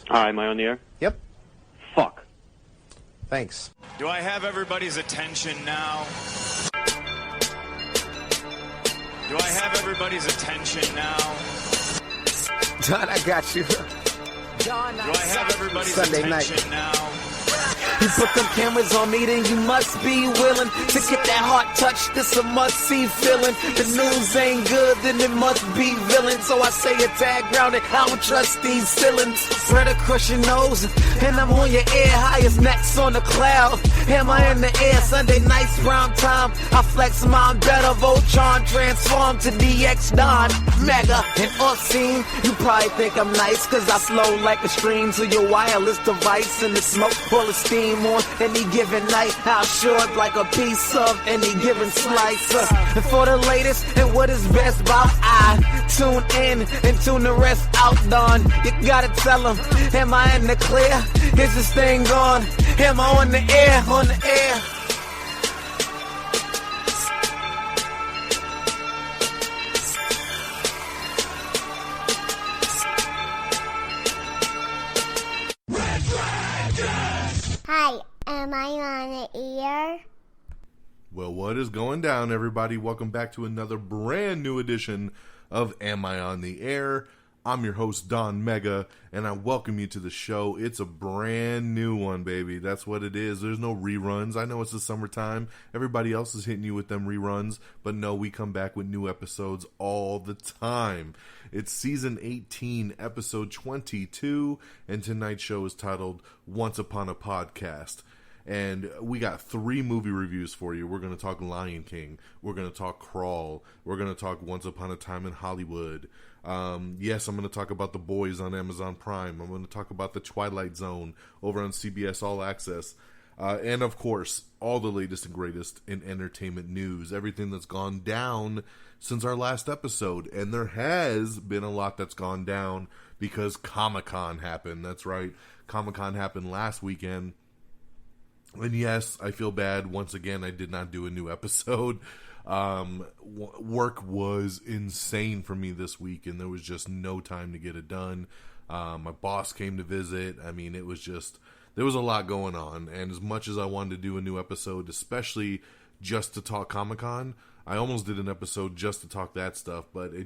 Hi, am I on the air? Yep. Fuck. Thanks. Do I have everybody's attention now? Do I have everybody's attention now? John, I got you. John, do I have everybody's Sunday attention night. now? You put them cameras on me, then you must be willing to get that heart touch. This a must-see feeling. The news ain't good, then it must be villain. So I say a tag grounded, I don't trust these ceilings. Spread across your nose, and I'm on your ear. Highest necks on the cloud, hammer in the air. Sunday nights, prime time. I flex mine better. Voltron transform to DX Don. Mega and obscene. You probably think I'm nice, cause I slow like a stream to your wireless device. And the smoke full of steam on any given night. How short like a piece of any given slice. And for the latest and what is best about I tune in and tune the rest out, Don. You gotta tell them, am I in the clear? Is this thing on? Am I on the air? On the air? Hi, am I on the air? Well, what is going down, everybody? Welcome back to another brand new edition of Am I on the Air? I'm your host, Don Mega, and I welcome you to the show. It's a brand new one, baby. That's what it is. There's no reruns. I know it's the summertime. Everybody else is hitting you with them reruns, but no, we come back with new episodes all the time. It's season 18, episode 22, and tonight's show is titled Once Upon a Podcast. And we got 3 movie reviews for you. We're going to talk Lion King. We're going to talk Crawl. We're going to talk Once Upon a Time in Hollywood. Yes, I'm going to talk about The Boys on Amazon Prime. I'm going to talk about The Twilight Zone over on CBS All Access. And, of course, all the latest and greatest in entertainment news. Everything that's gone down since our last episode. And there has been a lot that's gone down because Comic-Con happened. That's right. Comic-Con happened last weekend. And yes, I feel bad. Once again, I did not do a new episode. Work was insane for me this week, and there was just no time to get it done. My boss came to visit. I mean, it was just, there was a lot going on. And as much as I wanted to do a new episode, especially just to talk Comic-Con, I almost did an episode just to talk that stuff, but I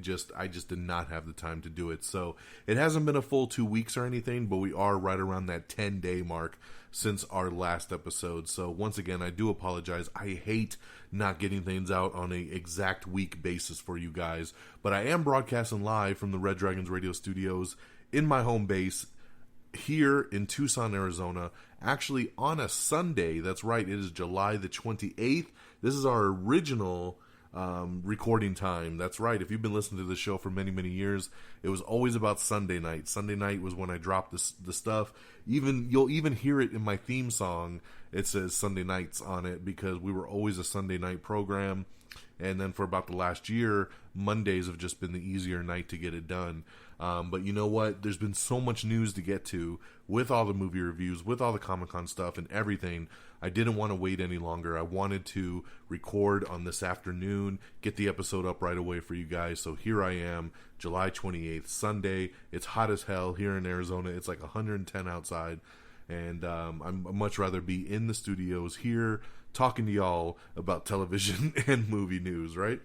just did not have the time to do it. So it hasn't been a full 2 weeks or anything, but we are right around that 10-day mark since our last episode. So once again, I do apologize. I hate not getting things out on a exact week basis for you guys, but I am broadcasting live from the Red Dragons Radio Studios in my home base here in Tucson, Arizona, actually on a Sunday. That's right, it is July the 28th. This is our original recording time. That's right. If you've been listening to the show for many, many years, it was always about Sunday night. Sunday night was when I dropped the stuff. You'll even hear it in my theme song. It says Sunday nights on it because we were always a Sunday night program. And then for about the last year, Mondays have just been the easier night to get it done. But you know what? There's been so much news to get to with all the movie reviews, with all the Comic-Con stuff and everything. I didn't want to wait any longer. I wanted to record on this afternoon, get the episode up right away for you guys. So here I am, July 28th, Sunday. It's hot as hell here in Arizona. It's like 110 outside. And I'd much rather be in the studios here talking to y'all about television and movie news, right?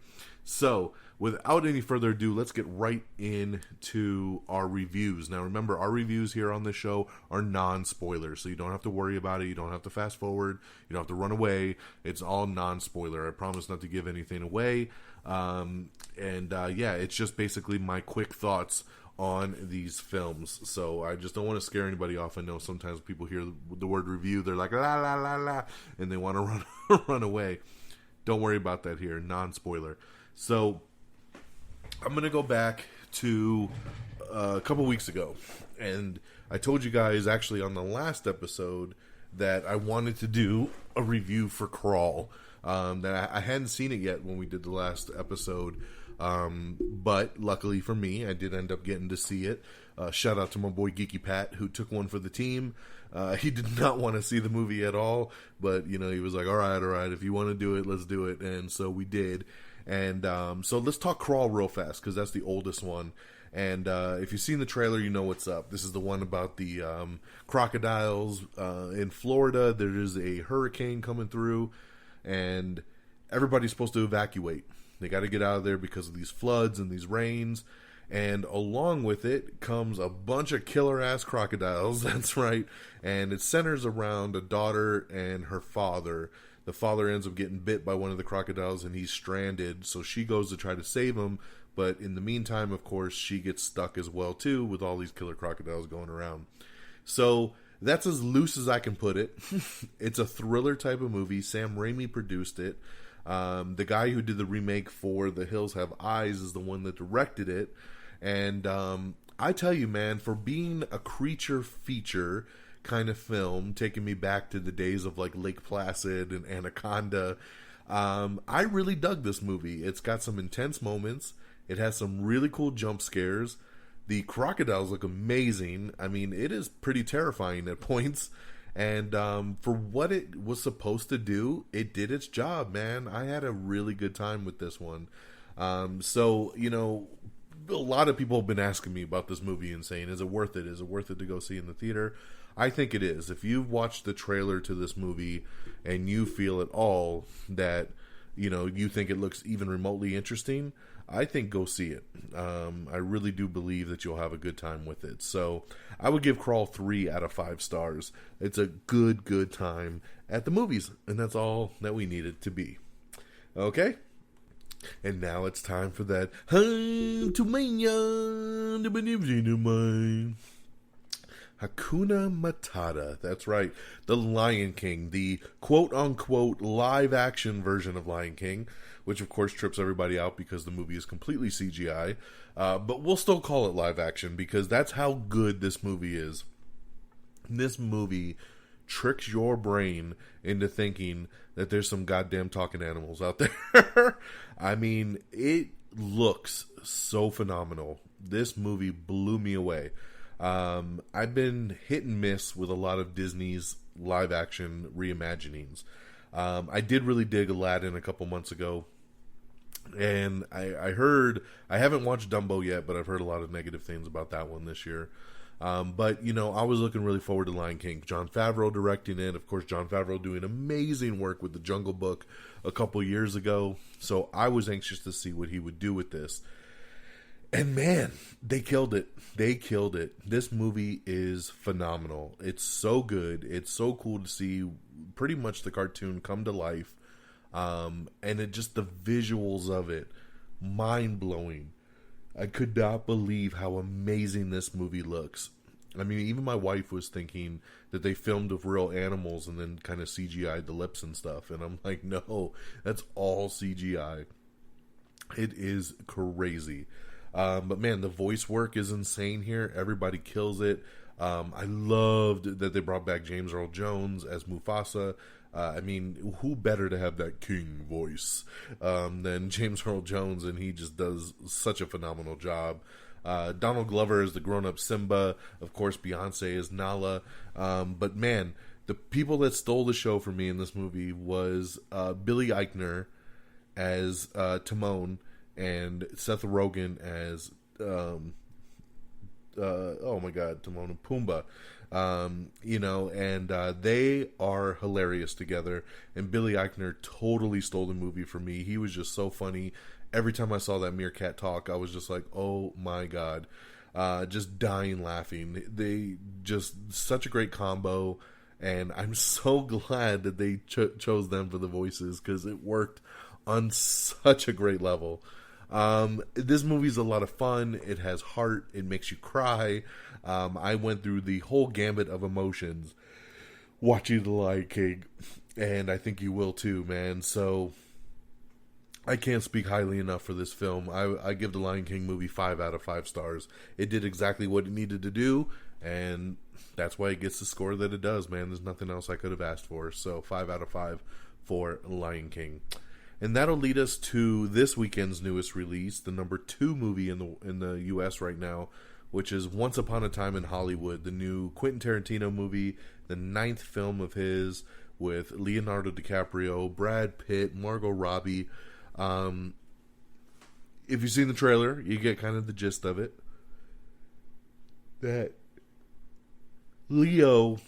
So, without any further ado, let's get right into our reviews. Now, remember, our reviews here on this show are non-spoilers, so you don't have to worry about it. You don't have to fast forward. You don't have to run away. It's all non-spoiler. I promise not to give anything away. It's just basically my quick thoughts on these films. So I just don't want to scare anybody off. I know sometimes people hear the word review, they're like, la, la, la, la, and they want to run away. Don't worry about that here. Non-spoiler. So I'm going to go back to a couple weeks ago. And I told you guys actually on the last episode that I wanted to do a review for Crawl. That I hadn't seen it yet when we did the last episode. But luckily for me, I did end up getting to see it. Shout out to my boy Geeky Pat, who took one for the team. He did not want to see the movie at all, but he was like, all right, if you want to do it, let's do it. And so we did. And so let's talk Crawl real fast, because that's the oldest one. And if you've seen the trailer, you know what's up. This is the one about the crocodiles in Florida. There is a hurricane coming through, and everybody's supposed to evacuate. They got to get out of there because of these floods and these rains. And along with it comes a bunch of killer-ass crocodiles. That's right. And it centers around a daughter and her father. The father ends up getting bit by one of the crocodiles, and he's stranded. So she goes to try to save him. But in the meantime, of course, she gets stuck as well, too, with all these killer crocodiles going around. So that's as loose as I can put it. It's a thriller type of movie. Sam Raimi produced it. The guy who did the remake for The Hills Have Eyes is the one that directed it. And I tell you, man, for being a creature feature kind of film, taking me back to the days of like Lake Placid and Anaconda, I really dug this movie. It's got some intense moments. It has some really cool jump scares. The crocodiles look amazing. I mean, it is pretty terrifying at points. And for what it was supposed to do, it did its job, man. I had a really good time with this one. So, you know, a lot of people have been asking me about this movie and saying, is it worth it? Is it worth it to go see in the theater? I think it is. If you've watched the trailer to this movie and you feel at all that, you know, you think it looks even remotely interesting, I think go see it. I really do believe that you'll have a good time with it. So I would give Crawl 3 out of 5 stars. It's a good time at the movies, and that's all that we need it to be. Okay? And now it's time for that Hakuna Matata. That's right. The Lion King, the quote-unquote live-action version of Lion King, which of course trips everybody out because the movie is completely CGI. But we'll still call it live-action because that's how good this movie is. This movie tricks your brain into thinking that there's some goddamn talking animals out there. I mean, it looks so phenomenal. This movie blew me away. I've been hit and miss with a lot of Disney's live action reimaginings. I did really dig Aladdin a couple months ago, and I heard, I haven't watched Dumbo yet, but I've heard a lot of negative things about that one this year. But, you know, I was looking really forward to Lion King. Jon Favreau directing it. Of course, Jon Favreau doing amazing work with The Jungle Book a couple years ago. So I was anxious to see what he would do with this. And man, they killed it. They killed it. This movie is phenomenal. It's so good. It's so cool to see pretty much the cartoon come to life. And it just, the visuals of it, mind-blowing. I could not believe how amazing this movie looks. I mean, even my wife was thinking that they filmed with real animals and then kind of CGI'd the lips and stuff. And I'm like, no, that's all CGI. It is crazy. But man, the voice work is insane here. Everybody kills it. I loved that they brought back James Earl Jones as Mufasa. I mean, who better to have that king voice than James Earl Jones, and he just does such a phenomenal job. Donald Glover is the grown-up Simba. Of course, Beyonce is Nala. But man, the people that stole the show for me in this movie was Billy Eichner as Timon and Seth Rogen as oh my god, Timon and Pumbaa. You know, and they are hilarious together, and Billy Eichner totally stole the movie for me. He was just so funny. Every time I saw that meerkat talk, I was just like, oh my god, just dying laughing. They just, such a great combo, and I'm so glad that they chose them for the voices, because it worked on such a great level. This movie's a lot of fun. It has heart. It makes you cry. I went through the whole gambit of emotions watching The Lion King, and I think you will too, man. So I can't speak highly enough for this film. I give The Lion King movie 5 out of 5 stars. It did exactly what it needed to do, and that's why it gets the score that it does, man. There's nothing else I could have asked for. So 5 out of 5 for Lion King. And that'll lead us to this weekend's newest release, the number 2 movie in the U.S. right now, which is Once Upon a Time in Hollywood, the new Quentin Tarantino movie, the 9th film of his, with Leonardo DiCaprio, Brad Pitt, Margot Robbie. If you've seen the trailer, you get kind of the gist of it. that Leo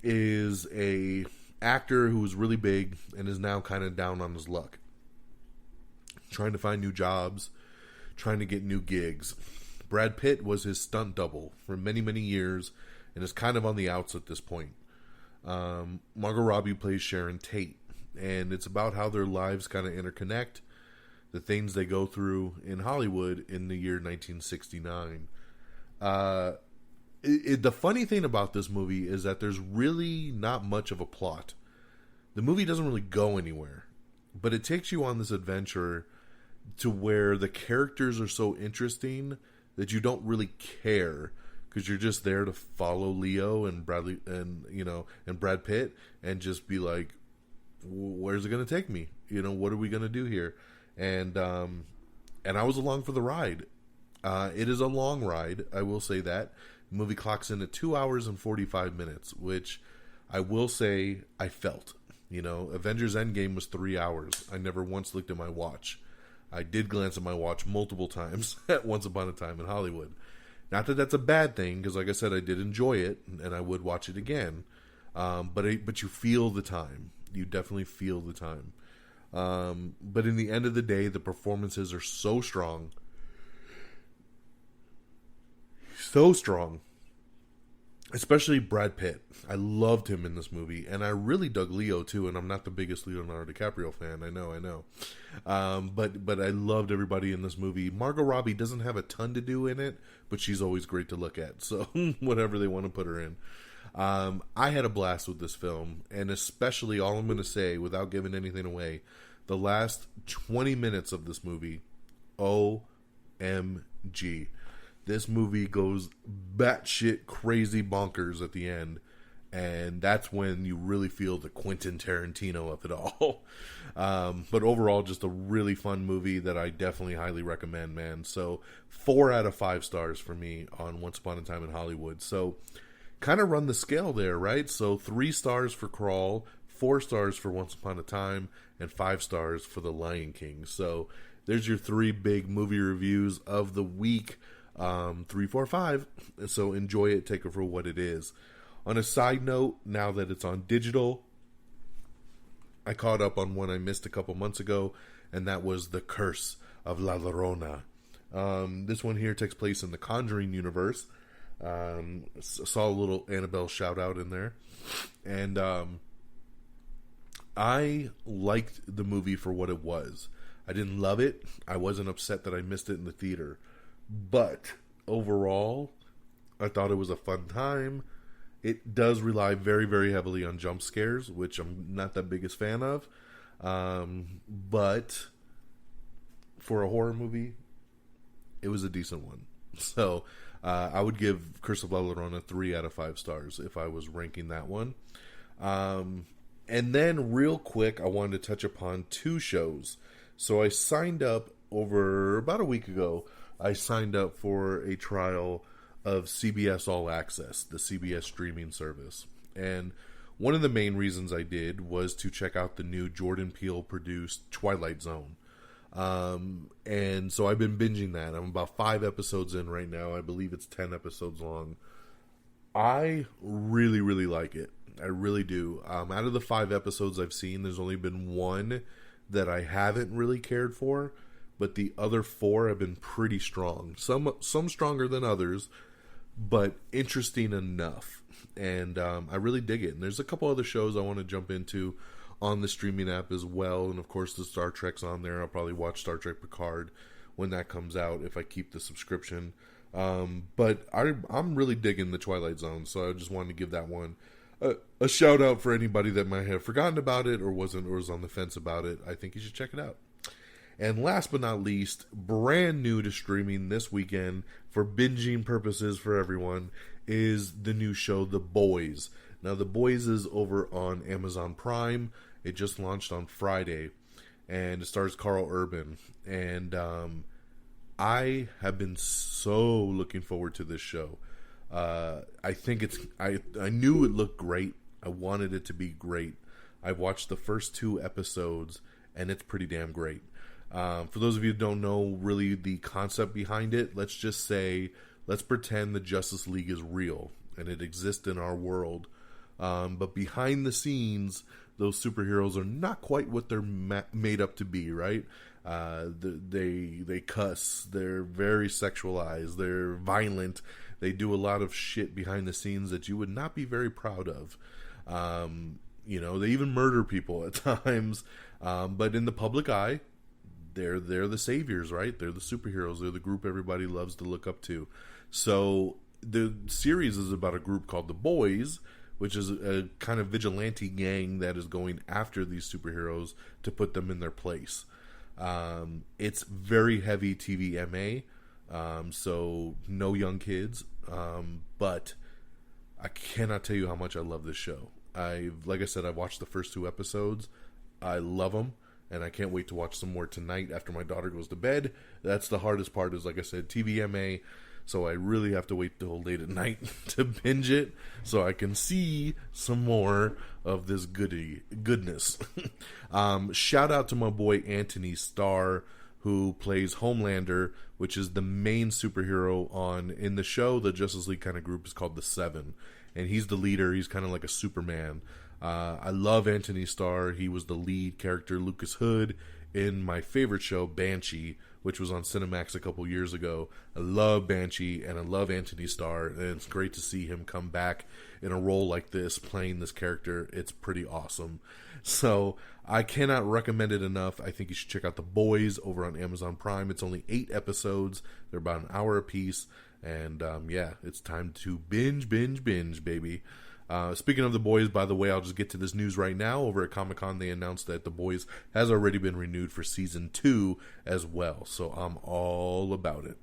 is a actor who was really big and is now kind of down on his luck, trying to find new jobs, trying to get new gigs. Brad Pitt was his stunt double for many, many years and is kind of on the outs at this point. Margot Robbie plays Sharon Tate, and it's about how their lives kind of interconnect, the things they go through in Hollywood in the year 1969. The funny thing about this movie is that there's really not much of a plot. The movie doesn't really go anywhere, but it takes you on this adventure to where the characters are so interesting that you don't really care, because you're just there to follow Leo and Bradley and Brad Pitt and just be like, where's it going to take me? What are we going to do here? And I was along for the ride. It is a long ride, I will say that. The movie clocks in at 2 hours and 45 minutes, which I will say I felt. Avengers Endgame was 3 hours. I never once looked at my watch. I did glance at my watch multiple times at Once Upon a Time in Hollywood. Not that that's a bad thing, because like I said, I did enjoy it, and I would watch it again. But you feel the time. You definitely feel the time. But in the end of the day, the performances are so strong. So strong. Especially Brad Pitt. I loved him in this movie, and I really dug Leo too, and I'm not the biggest Leonardo DiCaprio fan, I know. But I loved everybody in this movie. Margot Robbie doesn't have a ton to do in it, but she's always great to look at, so whatever they want to put her in. I had a blast with this film, and especially, all I'm going to say, without giving anything away, the last 20 minutes of this movie, OMG. This movie goes batshit crazy bonkers at the end, and that's when you really feel the Quentin Tarantino of it all. But overall, just a really fun movie that I definitely highly recommend, man. So 4 out of 5 stars for me on Once Upon a Time in Hollywood. So kind of run the scale there, right? So 3 stars for Crawl, 4 stars for Once Upon a Time, and 5 stars for The Lion King. So there's your 3 big movie reviews of the week. 3, 4, 5. So enjoy it, take it for what it is. On a side note, now that it's on digital, I caught up on one I missed a couple months ago, and that was The Curse of La Llorona. This one here takes place in the Conjuring universe. Saw a little Annabelle shout out in there, and I liked the movie for what it was. I didn't love it. I wasn't upset that I missed it in the theater. But overall, I thought it was a fun time. It does rely very, very heavily on jump scares, which I'm not the biggest fan of. But for a horror movie, it was a decent one. So I would give Curse of La Llorona 3 out of 5 stars if I was ranking that one. And then real quick, I wanted to touch upon 2 shows. So I signed up about a week ago. I signed up for a trial of CBS All Access, the CBS streaming service. And one of the main reasons I did was to check out the new Jordan Peele-produced Twilight Zone. And so I've been binging that. I'm about 5 episodes in right now. I believe it's 10 episodes long. I really, really like it. I really do. Out of the 5 episodes I've seen, there's only been one that I haven't really cared for. But the other 4 have been pretty strong. Some stronger than others, but interesting enough. And I really dig it. And there's a couple other shows I want to jump into on the streaming app as well. And of course, the Star Trek's on there. I'll probably watch Star Trek Picard when that comes out if I keep the subscription. But I'm really digging the Twilight Zone, so I just wanted to give that one a shout out for anybody that might have forgotten about it or was on the fence about it. I think you should check it out. And last but not least, brand new to streaming this weekend for binging purposes for everyone is the new show, The Boys. Now, The Boys is over on Amazon Prime. It just launched on Friday, and it stars Carl Urban. And I have been so looking forward to this show. I think I knew it looked great. I wanted it to be great. I've watched the first 2 episodes, and it's pretty damn great. For those of you who don't know really the concept behind it, let's just say let's pretend the Justice League is real and it exists in our world. But behind the scenes, those superheroes are not quite what they're made up to be, right? They cuss, they're very sexualized, they're violent, they do a lot of shit behind the scenes that you would not be very proud of. They even murder people at times, but in the public eye, they're the saviors, right? They're the superheroes, they're the group everybody loves to look up to. So the series is about a group called the Boys, which is a kind of vigilante gang that is going after these superheroes to put them in their place. It's very heavy TVMA, so no young kids, but I cannot tell you how much I love this show. Like I said, I watched the first 2 episodes. I love them, and I can't wait to watch some more tonight after my daughter goes to bed. That's the hardest part, is, like I said, TVMA, so I really have to wait till late at night to binge it so I can see some more of this goodness. Shout out to my boy Anthony Starr, who plays Homelander, which is the main superhero in the show. The Justice League kind of group is called the Seven, and he's the leader. He's kind of like a Superman. I love Anthony Starr. He was the lead character, Lucas Hood, in my favorite show, Banshee, which was on Cinemax a couple years ago. I love Banshee, and I love Anthony Starr, and it's great to see him come back in a role like this, playing this character. It's pretty awesome. So I cannot recommend it enough. I think you should check out The Boys over on Amazon Prime. It's only 8 episodes. They're about an hour apiece, and it's time to binge, baby. Speaking of The Boys, by the way, I'll just get to this news right now. Over at Comic-Con, they announced that The Boys has already been renewed for Season 2 as well. So I'm all about it.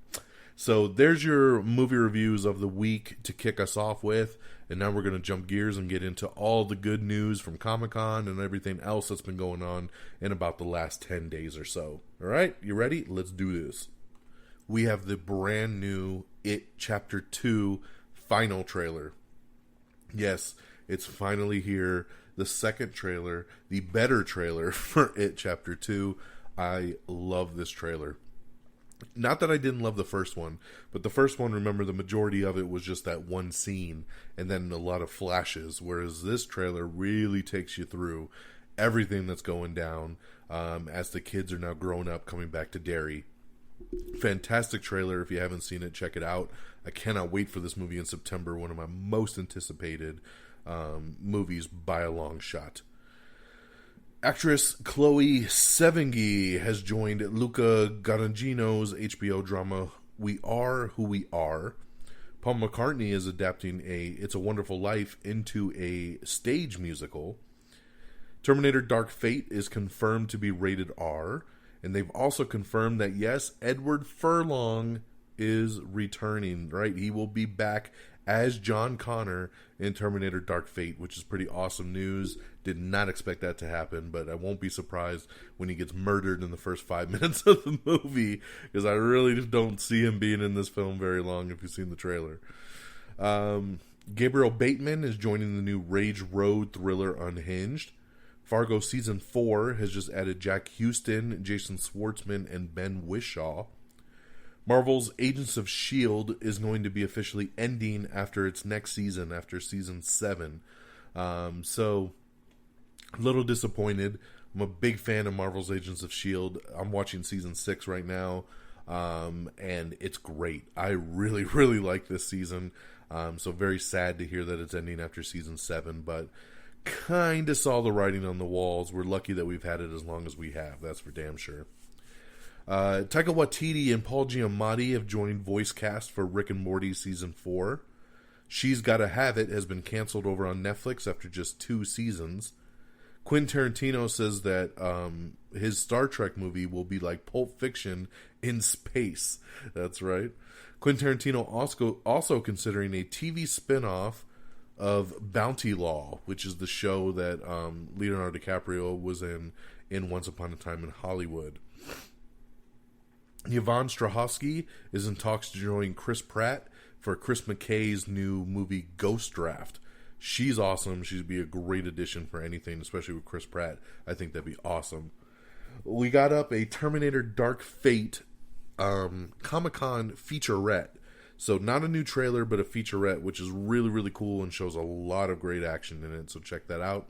So there's your movie reviews of the week to kick us off with. And now we're going to jump gears and get into all the good news from Comic-Con and everything else that's been going on in about the last 10 days or so. All right, you ready? Let's do this. We have the brand new It Chapter 2 final trailer. Yes, it's finally here. The second trailer, the better trailer for It Chapter 2. I love this trailer. Not that I didn't love the first one, but the first one, remember, the majority of it was just that one scene and then a lot of flashes, whereas this trailer really takes you through everything that's going down as the kids are now grown up, coming back to Derry. Fantastic trailer. If you haven't seen it, check it out. I cannot wait for this movie in September. One of my most anticipated movies by a long shot. Actress Chloe Sevigny has joined Luca Guadagnino's HBO drama We Are Who We Are. Paul McCartney is adapting It's a Wonderful Life into a stage musical. Terminator Dark Fate is confirmed to be rated R. And they've also confirmed that, yes, Edward Furlong is returning, right? He will be back as John Connor in Terminator Dark Fate, which is pretty awesome news. Did not expect that to happen, but I won't be surprised when he gets murdered in the first 5 minutes of the movie, because I really don't see him being in this film very long if you've seen the trailer. Gabriel Bateman is joining the new Rage Road thriller Unhinged. Fargo Season 4 has just added Jack Houston, Jason Schwartzman, and Ben Whishaw. Marvel's Agents of S.H.I.E.L.D. is going to be officially ending after its next season, after Season 7. So, a little disappointed. I'm a big fan of Marvel's Agents of S.H.I.E.L.D. I'm watching Season 6 right now, and it's great. I really, really like this season. So very sad to hear that it's ending after Season 7, but kind of saw the writing on the walls. We're lucky that we've had it as long as we have. That's for damn sure. Taika Waititi and Paul Giamatti have joined voice cast for Rick and Morty Season 4. She's Gotta Have It has been canceled over on Netflix after just 2 seasons. Quentin Tarantino says that his Star Trek movie will be like Pulp Fiction in space. That's right. Quentin Tarantino also considering a TV spin-off of Bounty Law, which is the show that Leonardo DiCaprio was in Once Upon a Time in Hollywood. Yvonne Strahovski is in talks to join Chris Pratt for Chris McKay's new movie Ghost Draft. She's awesome. She'd be a great addition for anything, especially with Chris Pratt. I think that'd be awesome. We got up a Terminator Dark Fate Comic-Con featurette. So not a new trailer, but a featurette, which is really, really cool and shows a lot of great action in it. So check that out.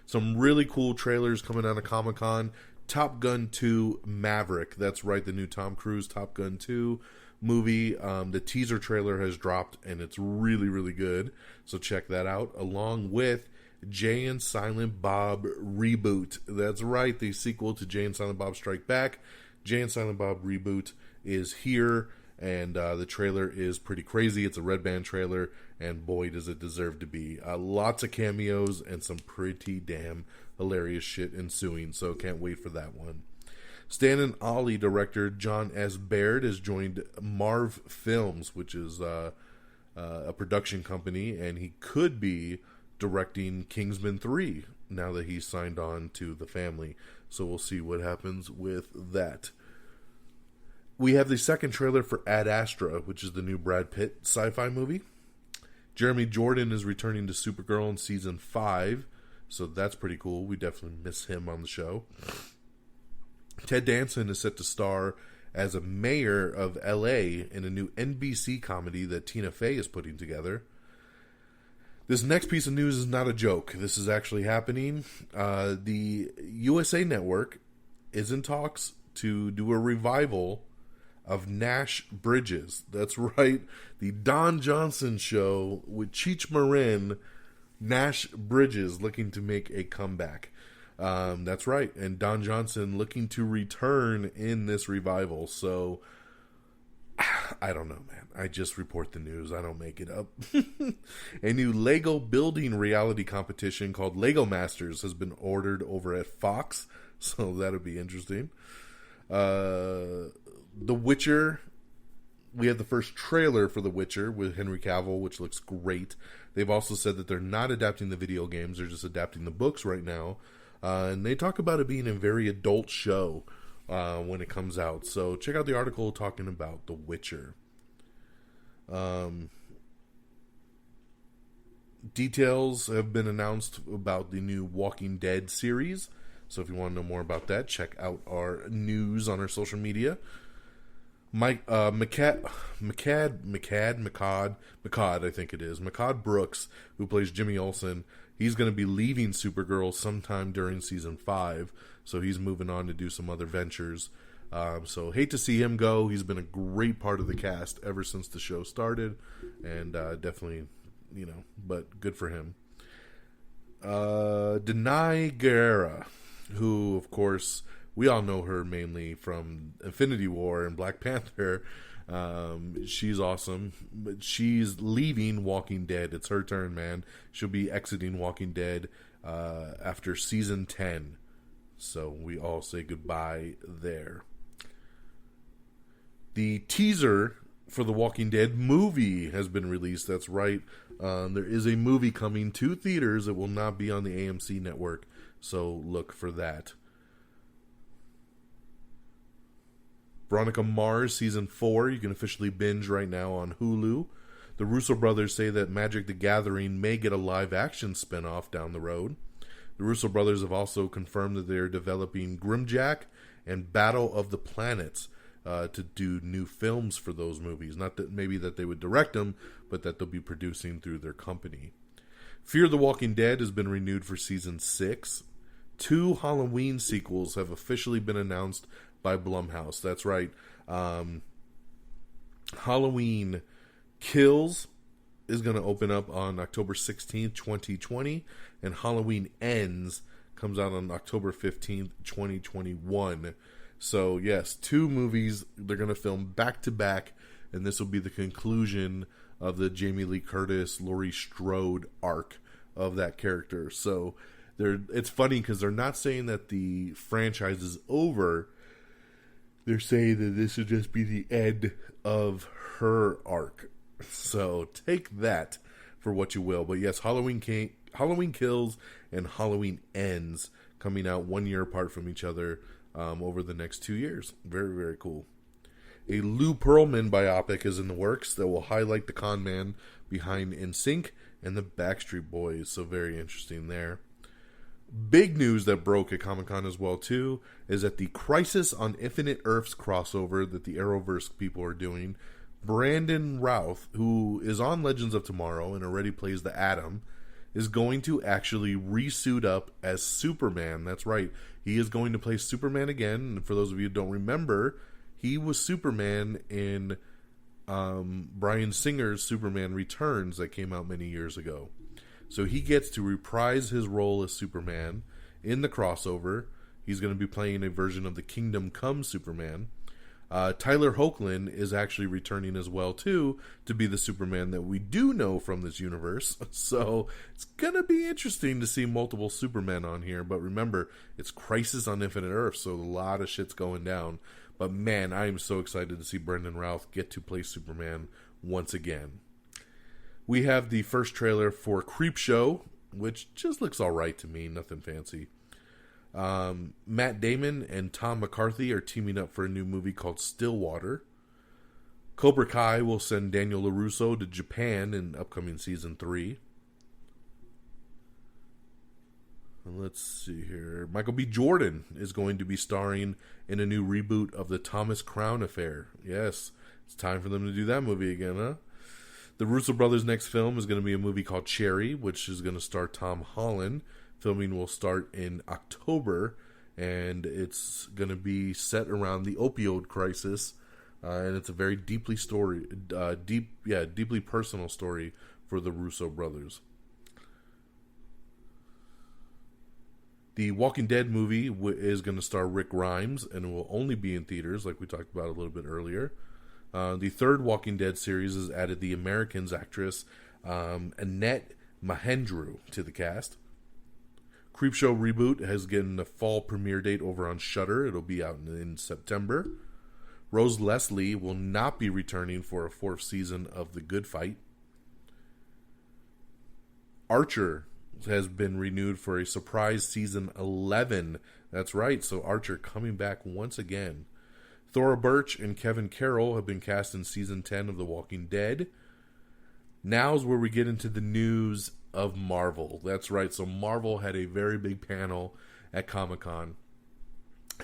Some really cool trailers coming out of Comic-Con. Top Gun 2 Maverick. That's right, the new Tom Cruise Top Gun 2 movie. The teaser trailer has dropped, and it's really, really good. So check that out. Along with Jay and Silent Bob Reboot. That's right, the sequel to Jay and Silent Bob Strike Back. Jay and Silent Bob Reboot is here, and the trailer is pretty crazy. It's a red band trailer, and boy, does it deserve to be. Lots of cameos and some pretty damn hilarious shit ensuing, so can't wait for that one. Stan and Ollie director John S. Baird has joined Marv Films, which is a production company, and he could be directing Kingsman 3 now that he's signed on to the family. So we'll see what happens with that. We have the second trailer for Ad Astra, which is the new Brad Pitt sci-fi movie. Jeremy Jordan is returning to Supergirl in season 5, so that's pretty cool. We definitely miss him on the show. Ted Danson is set to star as a mayor of LA in a new NBC comedy that Tina Fey is putting together. This next piece of news is not a joke. This is actually happening. The USA Network is in talks to do a revival of Nash Bridges. That's right, the Don Johnson show with Cheech Marin. Nash Bridges looking to make a comeback. That's right, and Don Johnson looking to return in this revival. So I don't know, man. I just report the news. I don't make it up. A new Lego building reality competition called Lego Masters has been ordered over at Fox, so that'll be interesting. The Witcher. We have the first trailer for The Witcher with Henry Cavill, which looks great. They've also said that they're not adapting the video games. They're just adapting the books right now. And they talk about it being a very adult show when it comes out. So check out the article talking about The Witcher. Details have been announced about the new Walking Dead series. So if you want to know more about that, check out our news on our social media. Mechad, I think it is. Mechad Brooks, who plays Jimmy Olsen, he's going to be leaving Supergirl sometime during season 5. So he's moving on to do some other ventures. So hate to see him go. He's been a great part of the cast ever since the show started. And definitely, but good for him. Denai Guerra, who, of course, we all know her mainly from Infinity War and Black Panther. She's awesome, but she's leaving Walking Dead. It's her turn, man. She'll be exiting Walking Dead after season 10. So we all say goodbye there. The teaser for the Walking Dead movie has been released. That's right. There is a movie coming to theaters. It will not be on the AMC network. So look for that. Veronica Mars Season 4, you can officially binge right now on Hulu. The Russo brothers say that Magic the Gathering may get a live-action spinoff down the road. The Russo brothers have also confirmed that they are developing Grimjack and Battle of the Planets to do new films for those movies. Not that maybe that they would direct them, but that they'll be producing through their company. Fear the Walking Dead has been renewed for Season 6. 2 Halloween sequels have officially been announced by Blumhouse. That's right. Halloween Kills is going to open up on October 16th, 2020, and Halloween Ends comes out on October 15th, 2021. So, yes, 2 movies they're going to film back-to-back, and this will be the conclusion of the Jamie Lee Curtis, Laurie Strode arc of that character. So, it's funny because they're not saying that the franchise is over. They're saying that this would just be the end of her arc. So take that for what you will. But yes, Halloween Kills and Halloween Ends coming out 1 year apart from each other over the next 2 years. Very, very cool. A Lou Pearlman biopic is in the works that will highlight the con man behind NSYNC and the Backstreet Boys. So very interesting there. Big news that broke at Comic-Con as well, too, is that the Crisis on Infinite Earths crossover that the Arrowverse people are doing, Brandon Routh, who is on Legends of Tomorrow and already plays the Atom, is going to actually re-suit up as Superman. That's right. He is going to play Superman again. And for those of you who don't remember, he was Superman in Bryan Singer's Superman Returns that came out many years ago. So he gets to reprise his role as Superman in the crossover. He's going to be playing a version of the Kingdom Come Superman. Tyler Hoechlin is actually returning as well, too, to be the Superman that we do know from this universe. So it's going to be interesting to see multiple Supermen on here. But remember, it's Crisis on Infinite Earth, so a lot of shit's going down. But man, I am so excited to see Brendan Routh get to play Superman once again. We have the first trailer for Creepshow, which just looks alright to me, nothing fancy. Matt Damon and Tom McCarthy are teaming up for a new movie called Stillwater. Cobra Kai will send Daniel LaRusso to Japan in upcoming season 3. And let's see here. Michael B. Jordan is going to be starring in a new reboot of the Thomas Crown Affair. Yes, it's time for them to do that movie again, huh? The Russo brothers' next film is going to be a movie called Cherry, which is going to star Tom Holland. Filming will start in October, and it's going to be set around the opioid crisis, and it's a very deeply personal story for the Russo brothers. The Walking Dead movie is going to star Rick Grimes, and it will only be in theaters, like we talked about a little bit earlier. The third Walking Dead series has added the Americans actress Annette Mahendru to the cast. Creepshow reboot has gotten a fall premiere date over on Shudder. It'll be out in September. Rose Leslie will not be returning for a 4th season of The Good Fight. Archer has been renewed for a surprise season 11. That's right, so Archer coming back once again. Thora Birch and Kevin Carroll have been cast in season 10 of The Walking Dead. Now's where we get into the news of Marvel. That's right, so Marvel had a very big panel at Comic-Con,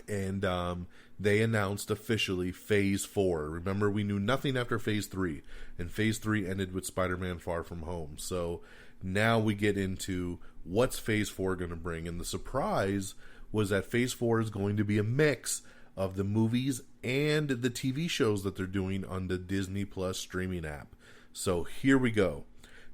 and they announced officially Phase 4. Remember, we knew nothing after Phase 3, and Phase 3 ended with Spider-Man Far From Home. So now we get into what's Phase 4 going to bring, and the surprise was that Phase 4 is going to be a mix of the movies and the TV shows that they're doing on the Disney Plus streaming app. So here we go.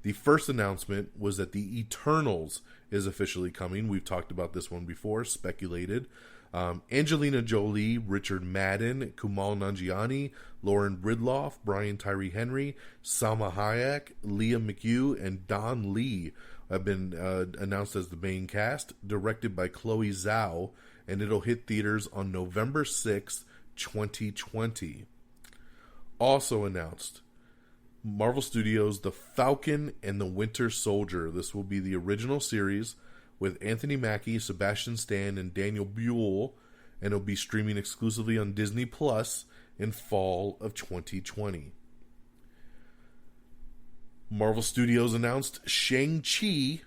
The first announcement was that the Eternals is officially coming. We've talked about this one before, speculated. Angelina Jolie, Richard Madden, Kumail Nanjiani, Lauren Ridloff, Brian Tyree Henry, Salma Hayek, Leah McHugh, and Don Lee have been announced as the main cast, directed by Chloe Zhao, and it'll hit theaters on November 6th, 2020. Also announced, Marvel Studios' The Falcon and the Winter Soldier. This will be the original series with Anthony Mackie, Sebastian Stan, and Daniel Buell, and it'll be streaming exclusively on Disney Plus in fall of 2020. Marvel Studios announced Shang-Chi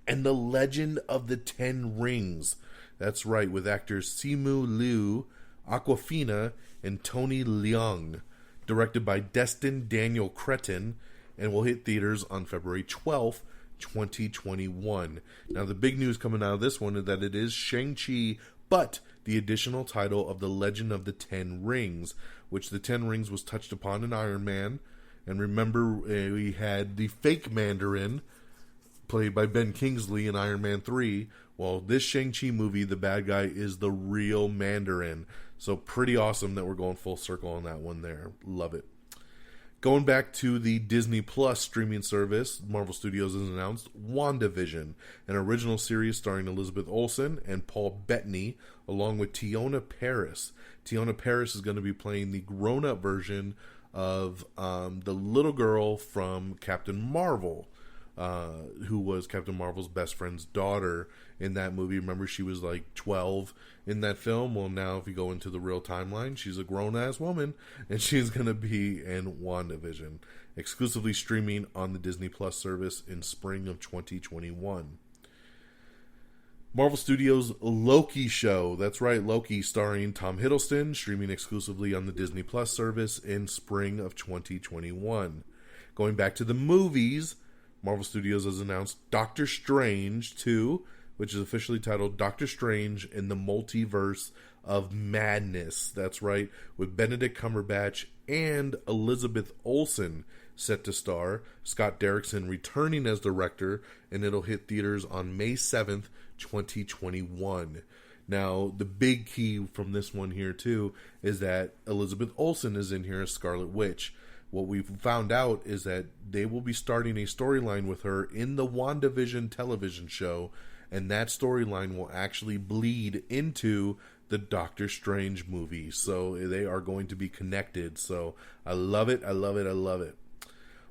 and the Legend of the Ten Rings. That's right, with actors Simu Liu, Awkwafina, and Tony Leung. Directed by Destin Daniel Cretton, and will hit theaters on February 12th, 2021. Now, the big news coming out of this one is that it is Shang-Chi, but the additional title of The Legend of the Ten Rings, which the Ten Rings was touched upon in Iron Man. And remember, we had the fake Mandarin, played by Ben Kingsley in Iron Man 3. Well, this Shang-Chi movie, the bad guy is the real Mandarin. So pretty awesome that we're going full circle on that one there. Love it. Going back to the Disney Plus streaming service, Marvel Studios has announced WandaVision, an original series starring Elizabeth Olsen and Paul Bettany, along with Tiona Paris. Tiona Paris is going to be playing the grown-up version of the little girl from Captain Marvel, who was Captain Marvel's best friend's daughter in that movie. Remember, she was like 12 in that film. Well, now if you go into the real timeline, she's a grown-ass woman, and she's going to be in WandaVision, exclusively streaming on the Disney Plus service in spring of 2021. Marvel Studios' Loki show. That's right, Loki, starring Tom Hiddleston, streaming exclusively on the Disney Plus service in spring of 2021. Going back to the movies, Marvel Studios has announced Doctor Strange 2, which is officially titled Doctor Strange in the Multiverse of Madness. That's right, with Benedict Cumberbatch and Elizabeth Olsen set to star, Scott Derrickson returning as director, and it'll hit theaters on May 7th, 2021. Now, the big key from this one here, too, is that Elizabeth Olsen is in here as Scarlet Witch. What we've found out is that they will be starting a storyline with her in the WandaVision television show, and that storyline will actually bleed into the Doctor Strange movie. So they are going to be connected. So I love it, I love it, I love it.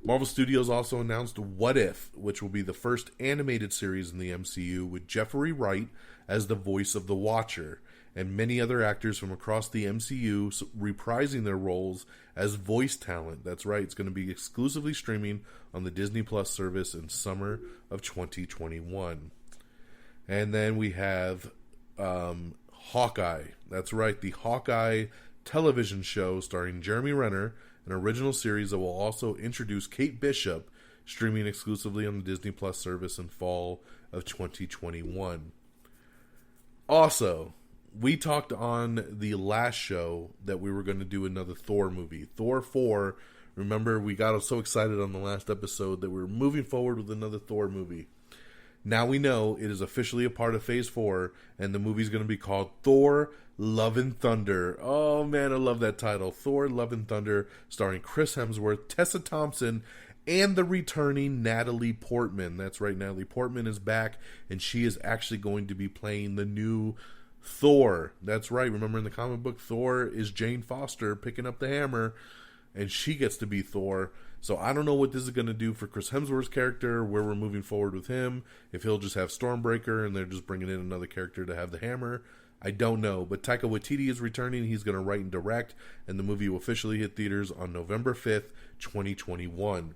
Marvel Studios also announced What If, which will be the first animated series in the MCU with Jeffrey Wright as the voice of the Watcher, and many other actors from across the MCU reprising their roles as voice talent. That's right, it's going to be exclusively streaming on the Disney Plus service in summer of 2021. And then we have Hawkeye. That's right, the Hawkeye television show starring Jeremy Renner, an original series that will also introduce Kate Bishop, streaming exclusively on the Disney Plus service in fall of 2021. Also, we talked on the last show that we were going to do another Thor movie. Thor 4, remember we got so excited on the last episode that we were moving forward with another Thor movie. Now we know it is officially a part of Phase 4, and the movie's going to be called Thor Love and Thunder. Oh man, I love that title. Thor Love and Thunder, starring Chris Hemsworth, Tessa Thompson, and the returning Natalie Portman. That's right, Natalie Portman is back, and she is actually going to be playing the new Thor. That's right, remember in the comic book, Thor is Jane Foster picking up the hammer, and she gets to be Thor. So I don't know what this is going to do for Chris Hemsworth's character, where we're moving forward with him, if he'll just have Stormbreaker and they're just bringing in another character to have the hammer. I don't know, but Taika Waititi is returning. He's going to write and direct, and the movie will officially hit theaters on November 5th, 2021.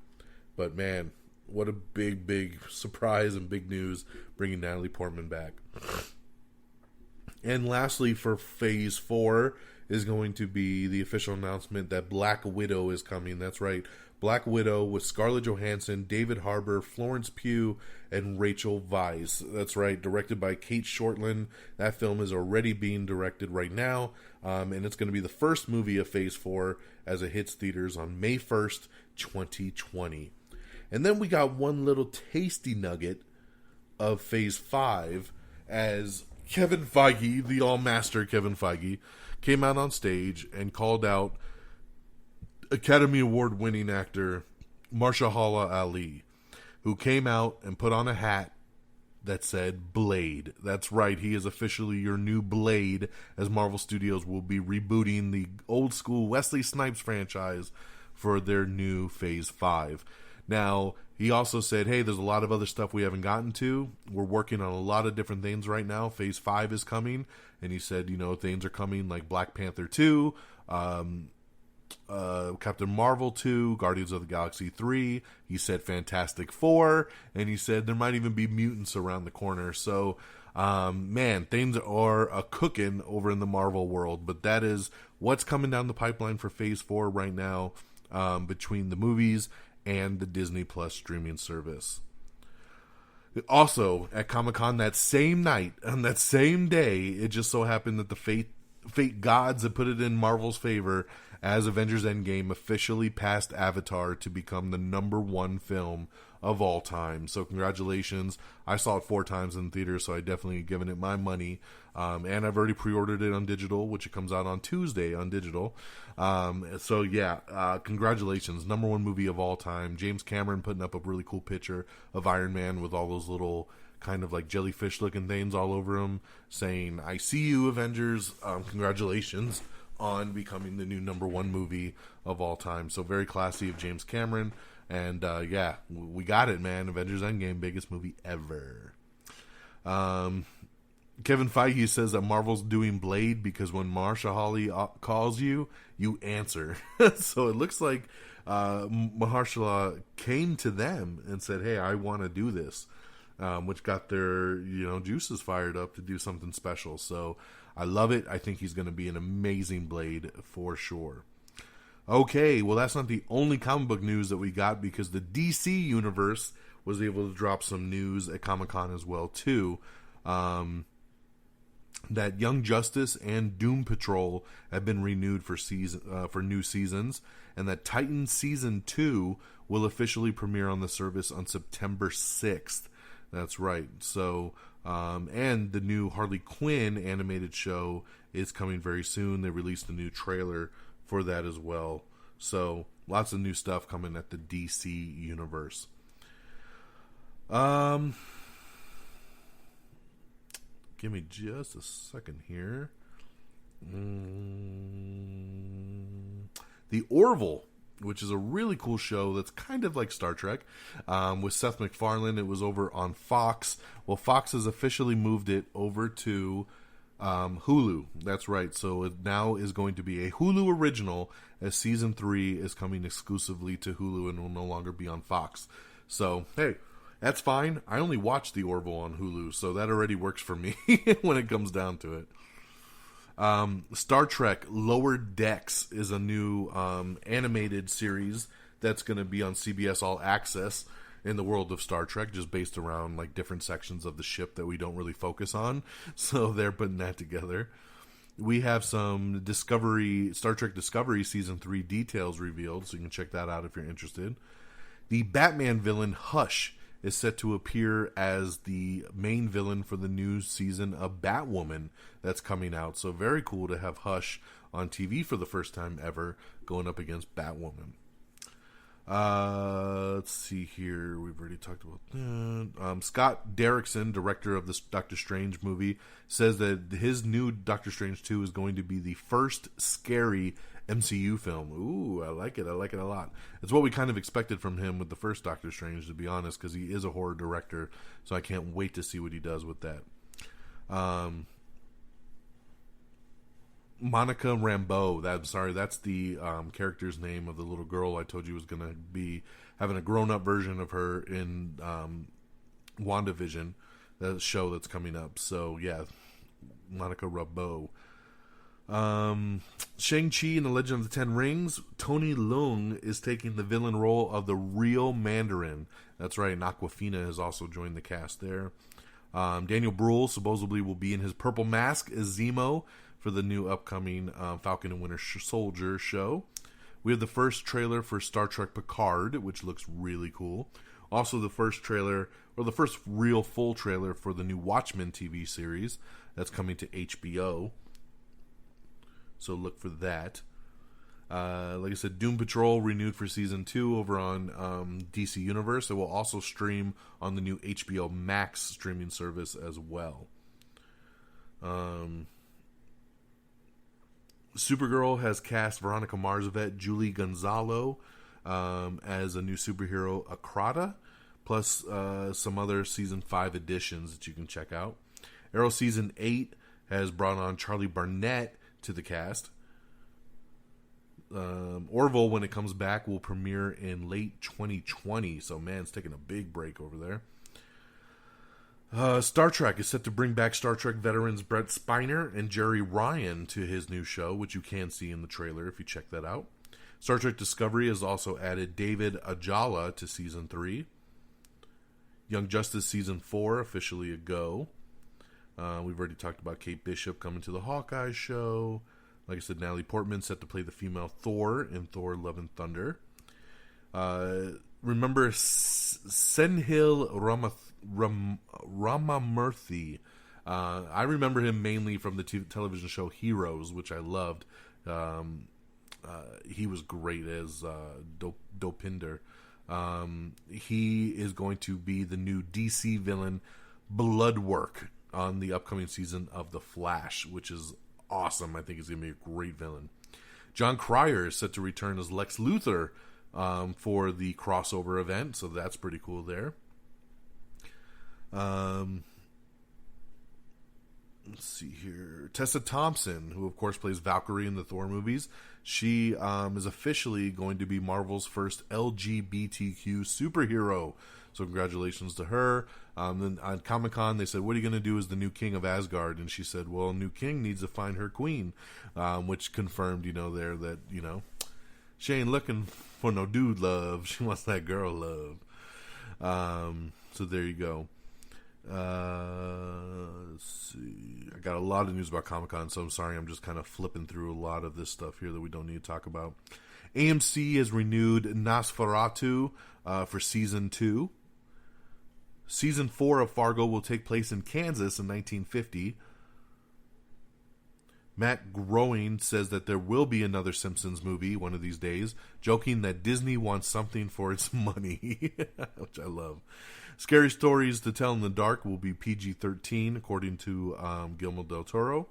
But man, what a big, big surprise and big news bringing Natalie Portman back. And lastly, for Phase 4 is going to be the official announcement that Black Widow is coming. That's right, Black Widow with Scarlett Johansson, David Harbour, Florence Pugh, and Rachel Weisz. That's right, directed by Kate Shortland. That film is already being directed right now, and it's going to be the first movie of Phase 4 as it hits theaters on May 1st, 2020. And then we got one little tasty nugget of Phase 5 as Kevin Feige, the all-master Kevin Feige, came out on stage and called out Academy Award-winning actor Mahershala Ali, who came out and put on a hat that said Blade. That's right, he is officially your new Blade, as Marvel Studios will be rebooting the old-school Wesley Snipes franchise for their new Phase 5. Now, he also said, hey, there's a lot of other stuff we haven't gotten to. We're working on a lot of different things right now. Phase 5 is coming. And he said, things are coming like Black Panther 2, Captain Marvel 2, Guardians of the Galaxy 3. He said Fantastic Four. And he said there might even be mutants around the corner. So, man, things are cooking over in the Marvel world. But that is what's coming down the pipeline for Phase 4 right now, between the movies and the Disney Plus streaming service. Also, at Comic-Con that same night, on that same day, it just so happened that the fate gods had put it in Marvel's favor, as Avengers Endgame officially passed Avatar to become the #1 film of all time. So congratulations. I saw it 4 times in the theater, so I definitely given it my money. And I've already pre-ordered it on digital, which it comes out on Tuesday on digital. So yeah, congratulations. #1 movie of all time. James Cameron putting up a really cool picture of Iron Man with all those little kind of like jellyfish looking things all over him, saying, I see you, Avengers. Congratulations on becoming the new #1 movie of all time. So very classy of James Cameron. And yeah, we got it, man. Avengers Endgame, biggest movie ever. Kevin Feige says that Marvel's doing Blade because when Mahershala Ali calls you, you answer. So it looks like Mahershala came to them and said, hey, I want to do this. which got their juices fired up to do something special. So I love it. I think he's going to be an amazing Blade for sure. Okay, well, that's not the only comic book news that we got, because the DC universe was able to drop some news at Comic-Con as well too. That Young Justice and Doom Patrol have been renewed for new seasons, and that Titans Season 2 will officially premiere on the service on September 6th. That's right. So, and the new Harley Quinn animated show is coming very soon. They released a new trailer for that as well. So, lots of new stuff coming at the DC universe. Give me just a second here. The Orville, which is a really cool show that's kind of like Star Trek, with Seth MacFarlane. It was over on Fox. Well, Fox has officially moved it over to Hulu. That's right. So it now is going to be a Hulu original, as Season 3 is coming exclusively to Hulu and will no longer be on Fox. So, hey, that's fine. I only watch The Orville on Hulu, so that already works for me when it comes down to it. Star Trek Lower Decks is a new animated series that's going to be on CBS All Access in the world of Star Trek, just based around like different sections of the ship that we don't really focus on. So they're putting that together. We have some Star Trek Discovery Season 3 details revealed, so you can check that out if you're interested. The Batman villain Hush is set to appear as the main villain for the new season of Batwoman that's coming out. So very cool to have Hush on TV for the first time ever, going up against Batwoman. Let's see here. We've already talked about that. Scott Derrickson, director of this Doctor Strange movie, says that his new Doctor Strange 2 is going to be the first scary MCU film. Ooh, I like it. I like it a lot. It's what we kind of expected from him with the first Doctor Strange, to be honest, because he is a horror director, so I can't wait to see what he does with that. Monica Rambeau, that's the character's name of the little girl I told you was going to be having a grown-up version of her in WandaVision, the show that's coming up. So, yeah, Monica Rambeau. Shang-Chi and the Legend of the Ten Rings, Tony Leung is taking the villain role of the real Mandarin. That's right, and Awkwafina has also joined the cast there. Daniel Bruhl supposedly will be in his purple mask as Zemo for the new upcoming Falcon and Winter Soldier show. We have the first trailer for Star Trek Picard, which looks really cool. Also the first trailer, or the first real full trailer for the new Watchmen TV series that's coming to HBO. So look for that. Like I said, Doom Patrol renewed for Season 2 over on DC Universe. It will also stream on the new HBO Max streaming service as well. Supergirl has cast Veronica Mars-vet, Julie Gonzalo as a new superhero, Akrata, plus some other Season 5 additions that you can check out. Arrow Season 8 has brought on Charlie Barnett to the cast. Orville, when it comes back, will premiere in late 2020. So, man, it's taking a big break over there. Star Trek is set to bring back Star Trek veterans Brett Spiner and Jerry Ryan to his new show, which you can see in the trailer if you check that out. Star Trek Discovery has also added David Ajala to Season 3. Young Justice Season 4 officially a go. We've already talked about Kate Bishop coming to the Hawkeye show. Like I said, Natalie Portman set to play the female Thor in Thor Love and Thunder. Remember Senhil Ramamurthy. I remember him mainly from the television show Heroes, which I loved. He was great as Dopinder. He is going to be the new DC villain Bloodwork on the upcoming season of The Flash, which is awesome. I think he's going to be a great villain. John Cryer is set to return as Lex Luthor for the crossover event, so that's pretty cool there. Let's see here. Tessa Thompson, who of course plays Valkyrie in the Thor movies, she is officially going to be Marvel's first LGBTQ superhero. So congratulations to her. Then on Comic-Con, they said, what are you going to do as the new king of Asgard? And she said, well, new king needs to find her queen, which confirmed, there that, she ain't looking for no dude love. She wants that girl love. So there you go. Let's see. I got a lot of news about Comic-Con, so I'm sorry. I'm just kind of flipping through a lot of this stuff here that we don't need to talk about. AMC has renewed Nosferatu for Season 2. Season 4 of Fargo will take place in Kansas in 1950. Matt Groening says that there will be another Simpsons movie one of these days, joking that Disney wants something for its money, which I love. Scary Stories to Tell in the Dark will be PG-13, according to Guillermo del Toro.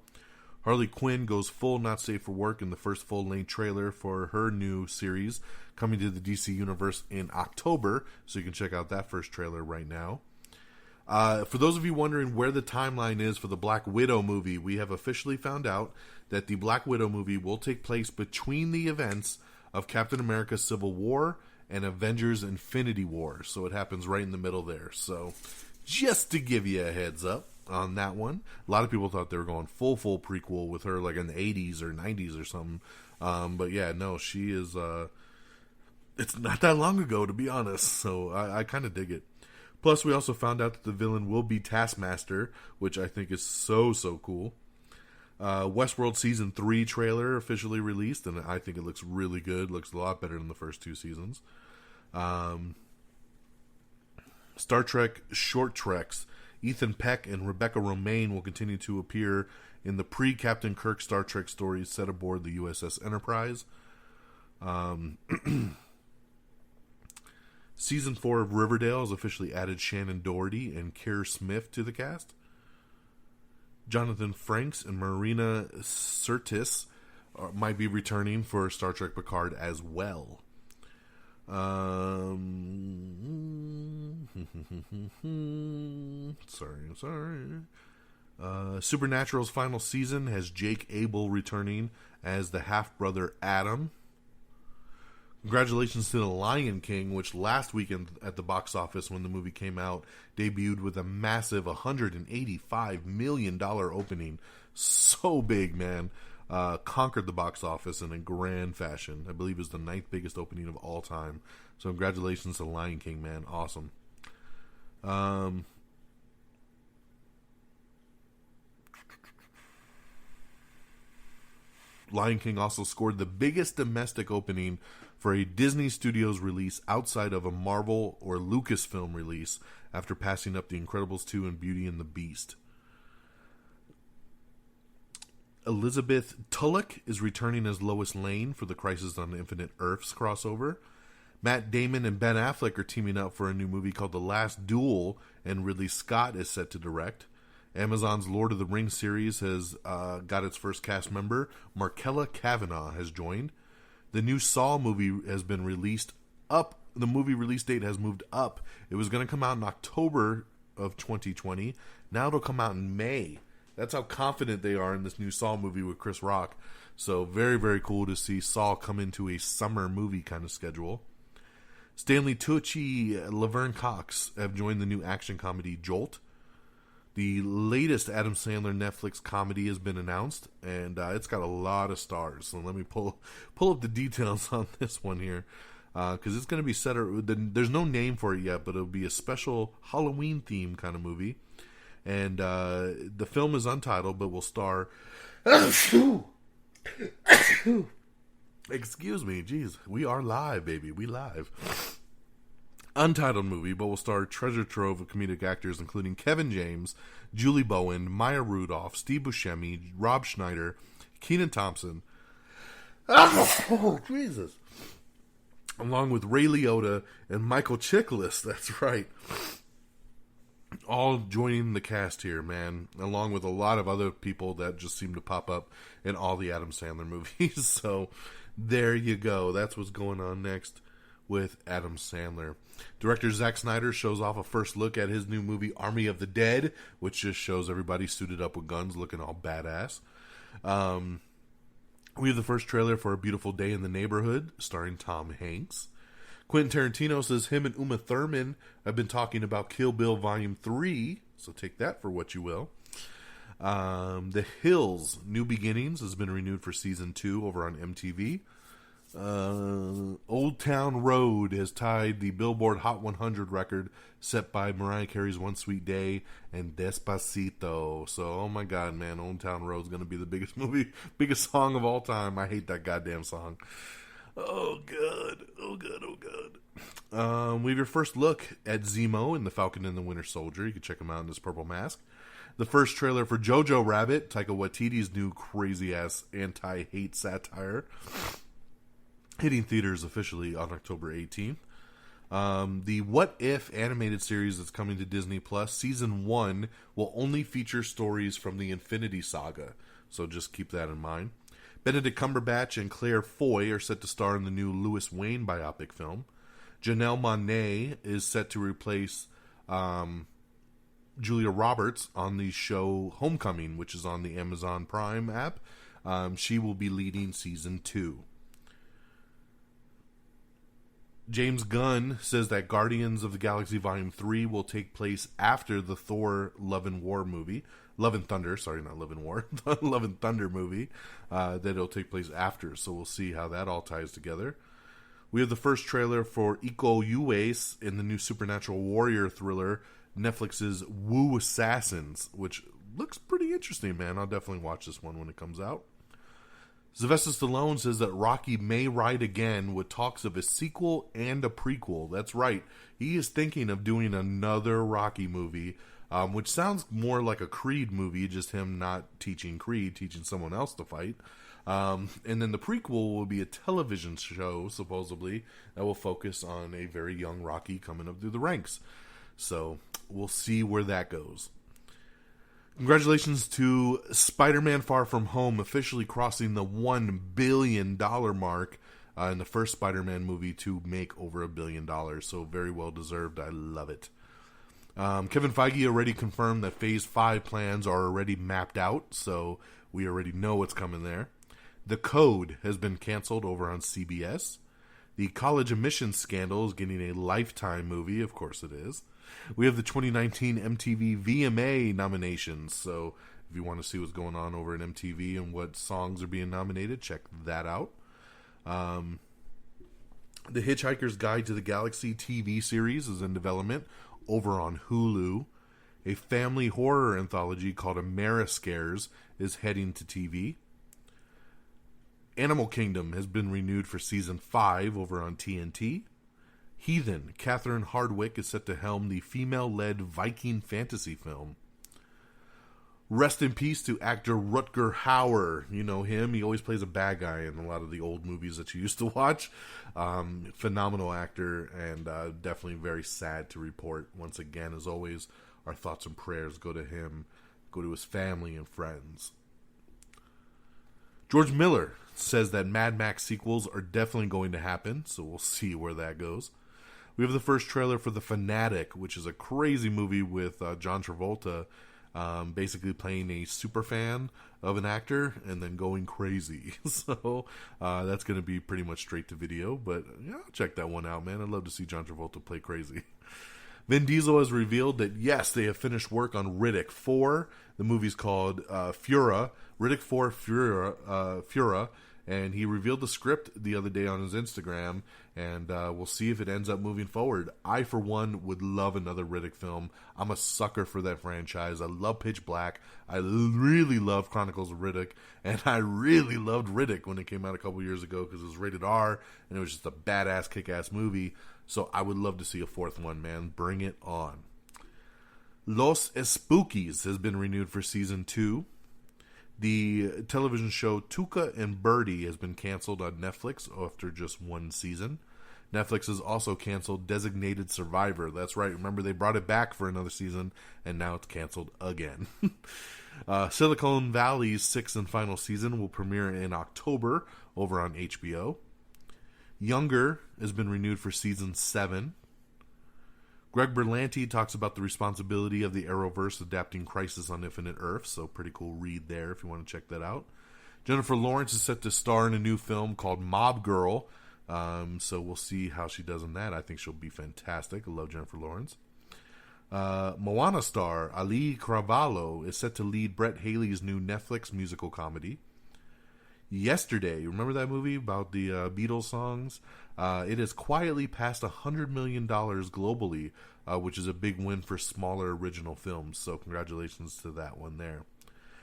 Harley Quinn goes full not safe for work in the first full-length trailer for her new series, coming to the DC Universe in October, so you can check out that first trailer right now. For those of you wondering where the timeline is for the Black Widow movie, we have officially found out that the Black Widow movie will take place between the events of Captain America Civil War and Avengers Infinity War. So it happens right in the middle there. So just to give you a heads up on that one. A lot of people thought they were going full prequel with her like in the 80s or 90s or something. But yeah, no, she is... it's not that long ago, to be honest. So I kind of dig it. Plus, we also found out that the villain will be Taskmaster, which I think is so cool. Westworld Season 3 trailer officially released, and I think it looks really good. Looks a lot better than the first 2 seasons. Star Trek Short Treks. Ethan Peck and Rebecca Romaine will continue to appear in the pre-Captain Kirk Star Trek stories set aboard the USS Enterprise. Season 4 of Riverdale has officially added Shannon Doherty and Keir Smith to the cast. Jonathan Frakes and Marina Sirtis might be returning for Star Trek Picard as well. Sorry. Supernatural's final season has Jake Abel returning as the half-brother Adam. Congratulations to The Lion King, which last weekend at the box office when the movie came out, debuted with a massive $185 million opening. So big, man. Conquered the box office in a grand fashion. I believe it was the 9th biggest opening of all time. So congratulations to The Lion King, man. Awesome. Lion King also scored the biggest domestic opening for a Disney Studios release outside of a Marvel or Lucasfilm release after passing up The Incredibles 2 and Beauty and the Beast. Elizabeth Tulloch is returning as Lois Lane for the Crisis on Infinite Earths crossover. Matt Damon and Ben Affleck are teaming up for a new movie called The Last Duel, and Ridley Scott is set to direct. Amazon's Lord of the Rings series has got its first cast member. Markella Kavanaugh has joined. The new Saw movie has been released up. The movie release date has moved up. It was going to come out in October of 2020. Now it'll come out in May. That's how confident they are in this new Saw movie with Chris Rock. So very cool to see Saw come into a summer movie kind of schedule. Stanley Tucci, Laverne Cox have joined the new action comedy Jolt. The latest Adam Sandler Netflix comedy has been announced, and it's got a lot of stars. So let me pull up the details on this one here, because it's going to be set. There's no name for it yet, but it'll be a special Halloween theme kind of movie. And the film is untitled, but will star. Excuse me, jeez, we are live, baby, we live. Untitled movie, but will star treasure trove of comedic actors including Kevin James, Julie Bowen, Maya Rudolph, Steve Buscemi, Rob Schneider, Kenan Thompson, Jesus, along with Ray Liotta and Michael Chiklis. That's right, all joining the cast here, man, along with a lot of other people that just seem to pop up in all the Adam Sandler movies. So there you go. That's what's going on next with Adam Sandler. Director Zack Snyder shows off a first look at his new movie Army of the Dead, which just shows everybody suited up with guns looking all badass. We have the first trailer for A Beautiful Day in the Neighborhood starring Tom Hanks. Quentin Tarantino says him and Uma Thurman have been talking about Kill Bill Volume 3, so take that for what you will. The Hills, New Beginnings, has been renewed for Season 2 over on MTV. Old Town Road has tied the Billboard Hot 100 record set by Mariah Carey's One Sweet Day and Despacito. So, oh my god, man, Old Town Road is going to be the biggest song of all time. I hate that goddamn song. Oh god, oh god, oh god. We have your first look at Zemo in The Falcon and the Winter Soldier. You can check him out in his purple mask. The first trailer for Jojo Rabbit, Taika Waititi's new crazy-ass anti-hate satire, hitting theaters officially on October 18th. The What If animated series that's coming to Disney Plus, Season 1, will only feature stories from the Infinity Saga, so just keep that in mind. Benedict Cumberbatch and Claire Foy are set to star in the new Louis Wayne biopic film. Janelle Monáe is set to replace Julia Roberts on the show Homecoming, which is on the Amazon Prime app. She will be leading Season 2. James Gunn says that Guardians of the Galaxy Volume 3 will take place after the Thor Love and War movie. Love and Thunder, sorry, not Love and War. Love and Thunder movie. That it'll take place after, so we'll see how that all ties together. We have the first trailer for Iko Uwais in the new supernatural warrior thriller, Netflix's Wu Assassins, which looks pretty interesting, man. I'll definitely watch this one when it comes out. Sylvester Stallone says that Rocky may ride again with talks of a sequel and a prequel. That's right. He is thinking of doing another Rocky movie, which sounds more like a Creed movie, just him not teaching Creed, teaching someone else to fight. And then the prequel will be a television show, supposedly, that will focus on a very young Rocky coming up through the ranks. So we'll see where that goes. Congratulations to Spider-Man Far From Home officially crossing the $1 billion mark in the first Spider-Man movie to make over $1 billion. So very well deserved. I love it. Kevin Feige already confirmed that Phase 5 plans are already mapped out, so we already know what's coming there. The Code has been canceled over on CBS. The college admissions scandal is getting a Lifetime movie. Of course it is. We have the 2019 MTV VMA nominations, so if you want to see what's going on over at MTV and what songs are being nominated, check that out. The Hitchhiker's Guide to the Galaxy TV series is in development over on Hulu. A family horror anthology called Ameriscares is heading to TV. Animal Kingdom has been renewed for Season 5 over on TNT. Heathen, Catherine Hardwicke is set to helm the female-led Viking fantasy film. Rest in peace to actor Rutger Hauer. You know him. He always plays a bad guy in a lot of the old movies that you used to watch. Phenomenal actor, and definitely very sad to report. Once again, as always, our thoughts and prayers go to him, go to his family and friends. George Miller says that Mad Max sequels are definitely going to happen, so we'll see where that goes. We have the first trailer for The Fanatic, which is a crazy movie with John Travolta basically playing a super fan of an actor and then going crazy. So that's going to be pretty much straight to video, but yeah, I'll check that one out, man. I'd love to see John Travolta play crazy. Vin Diesel has revealed that, yes, they have finished work on Riddick 4. The movie's called Fura. Riddick 4 Fura. And he revealed the script the other day on his Instagram, and we'll see if it ends up moving forward. I, for one, would love another Riddick film. I'm a sucker for that franchise. I love Pitch Black. I really love Chronicles of Riddick, and I really loved Riddick when it came out a couple years ago because it was rated R, and it was just a badass, kick-ass movie. So I would love to see a fourth one, man. Bring it on. Los Espookies has been renewed for Season 2. The television show Tuca and Birdie has been canceled on Netflix after just one season. Netflix has also canceled Designated Survivor. That's right. Remember, they brought it back for another season, and now it's canceled again. Silicon Valley's sixth and final season will premiere in October over on HBO. Younger has been renewed for Season 7. Greg Berlanti talks about the responsibility of the Arrowverse adapting Crisis on Infinite Earths, so pretty cool read there if you want to check that out. Jennifer Lawrence is set to star in a new film called Mob Girl. So we'll see how she does in that. I think she'll be fantastic. I love Jennifer Lawrence. Moana star Ali Caravalho is set to lead Brett Haley's new Netflix musical comedy. Yesterday, remember that movie about the Beatles songs? It has quietly passed $100 million globally, which is a big win for smaller original films. So congratulations to that one there.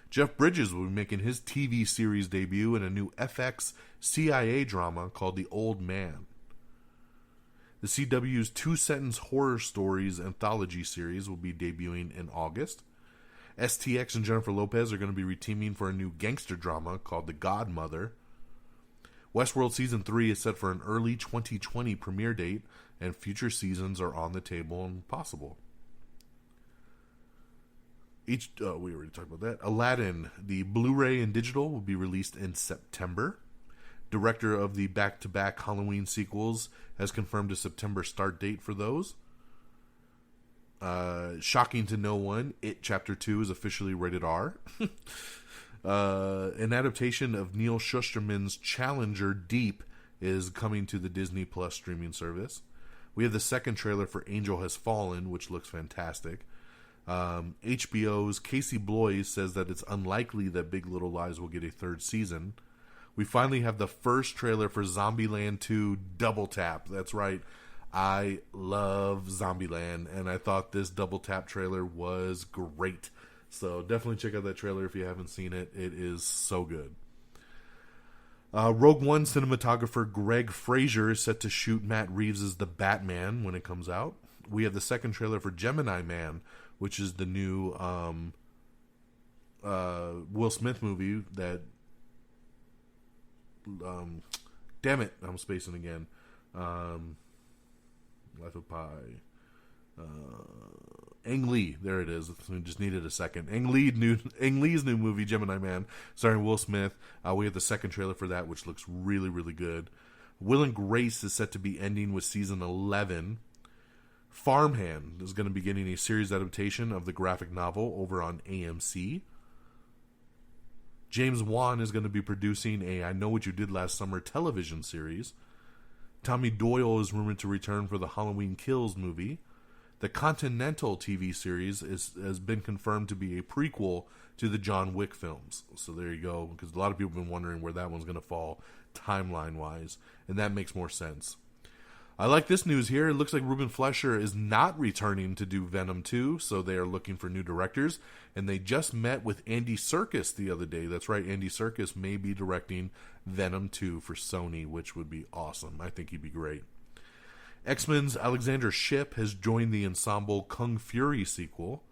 Jeff Bridges will be making his TV series debut in a new FX CIA drama called The Old Man. The CW's two-sentence horror stories anthology series will be debuting in August. STX and Jennifer Lopez are going to be reteaming for a new gangster drama called The Godmother. Westworld Season 3 is set for an early 2020 premiere date, and future seasons are on the table and possible. We already talked about that. Aladdin, the Blu-ray and digital, will be released in September. Director of the back-to-back Halloween sequels has confirmed a September start date for those. Shocking to no one, It Chapter 2 is officially rated R. An adaptation of Neil Shusterman's Challenger Deep is coming to the Disney Plus streaming service. We have the second trailer for Angel Has Fallen, which looks fantastic. HBO's Casey Bloys says that it's unlikely that Big Little Lies will get a third season. We finally have the first trailer for Zombieland 2 Double Tap. That's right. I love Zombieland, and I thought this Double Tap trailer was great. So definitely check out that trailer if you haven't seen it. It is so good. Rogue One cinematographer Greg Fraser is set to shoot Matt Reeves' The Batman when it comes out. We have the second trailer for Gemini Man, which is the new Will Smith movie that... damn it, I'm spacing again. Life of Pi. Ang Lee, there it is. We just needed a second. Ang Lee's new movie, Gemini Man, starring Will Smith. We have the second trailer for that, which looks really, really good. Will and Grace is set to be ending with season 11. Farmhand is going to be getting a series adaptation of the graphic novel over on AMC. James Wan is going to be producing a I Know What You Did Last Summer television series. Tommy Doyle is rumored to return for the Halloween Kills movie. The Continental TV series has been confirmed to be a prequel to the John Wick films. So there you go, because a lot of people have been wondering where that one's going to fall timeline-wise, and that makes more sense. I like this news here. It looks like Ruben Fleischer is not returning to do Venom 2, so they are looking for new directors. And they just met with Andy Serkis the other day. That's right, Andy Serkis may be directing Venom 2 for Sony, which would be awesome. I think he'd be great. X-Men's Alexander Shipp has joined the ensemble Kung Fury sequel.